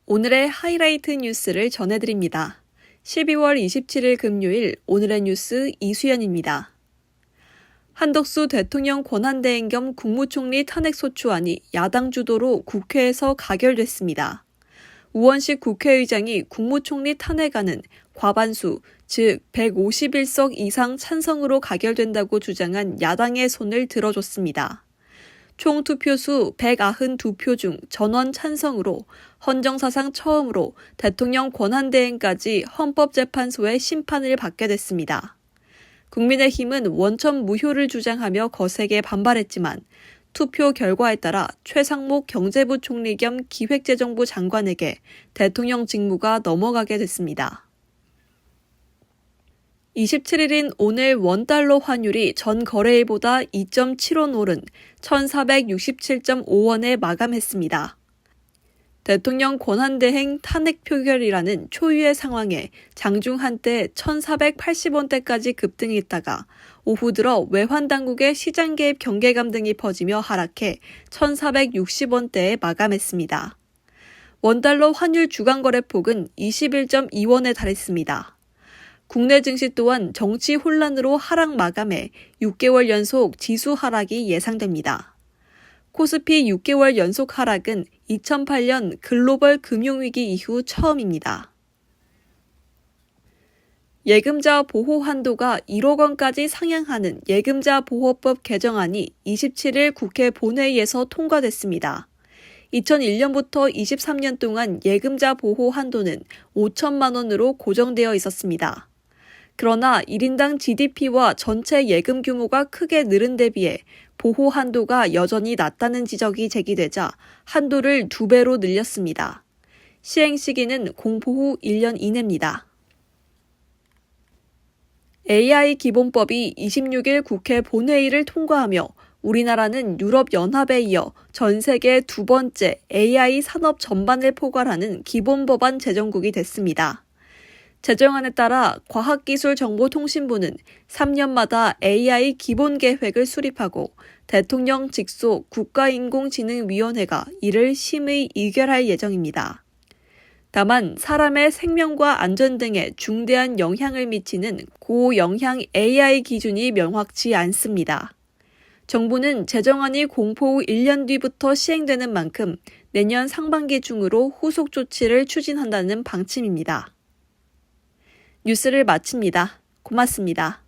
오늘의 하이라이트 뉴스를 전해드립니다. 12월 27일 금요일 오늘의 뉴스 이수연입니다. 한덕수 대통령 권한대행 겸 국무총리 탄핵소추안이 야당 주도로 국회에서 가결됐습니다. 우원식 국회의장이 국무총리 탄핵안은 과반수, 즉 151석 이상 찬성으로 가결된다고 주장한 야당의 손을 들어줬습니다. 총 투표수 192표 중 전원 찬성으로 헌정사상 처음으로 대통령 권한대행까지 헌법재판소의 심판을 받게 됐습니다. 국민의힘은 원천 무효를 주장하며 거세게 반발했지만 투표 결과에 따라 최상목 경제부총리 겸 기획재정부 장관에게 대통령 직무가 넘어가게 됐습니다. 27일인 오늘 원달러 환율이 전 거래일보다 2.75원 오른 1,467.5원에 마감했습니다. 대통령 권한대행 탄핵 표결이라는 초유의 상황에 장중 한때 1,480원대까지 급등했다가 오후 들어 외환당국의 시장 개입 경계감 등이 퍼지며 하락해 1,460원대에 마감했습니다. 원달러 환율 주간거래폭은 21.2원에 달했습니다. 국내 증시 또한 정치 혼란으로 하락 마감해 6개월 연속 지수 하락이 예상됩니다. 코스피 6개월 연속 하락은 2008년 글로벌 금융위기 이후 처음입니다. 예금자 보호 한도가 1억 원까지 상향하는 예금자 보호법 개정안이 27일 국회 본회의에서 통과됐습니다. 2001년부터 23년 동안 예금자 보호 한도는 5천만 원으로 고정되어 있었습니다. 그러나 1인당 GDP와 전체 예금 규모가 크게 늘은 데 비해 보호 한도가 여전히 낮다는 지적이 제기되자 한도를 2배로 늘렸습니다. 시행 시기는 공포 후 1년 이내입니다. AI 기본법이 26일 국회 본회의를 통과하며 우리나라는 유럽연합에 이어 전 세계 두 번째 AI 산업 전반을 포괄하는 기본법안 제정국이 됐습니다. 제정안에 따라 과학기술정보통신부는 3년마다 AI 기본계획을 수립하고 대통령 직속 국가인공지능위원회가 이를 심의 의결할 예정입니다. 다만 사람의 생명과 안전 등에 중대한 영향을 미치는 고영향 AI 기준이 명확치 않습니다. 정부는 제정안이 공포 후 1년 뒤부터 시행되는 만큼 내년 상반기 중으로 후속 조치를 추진한다는 방침입니다. 뉴스를 마칩니다. 고맙습니다.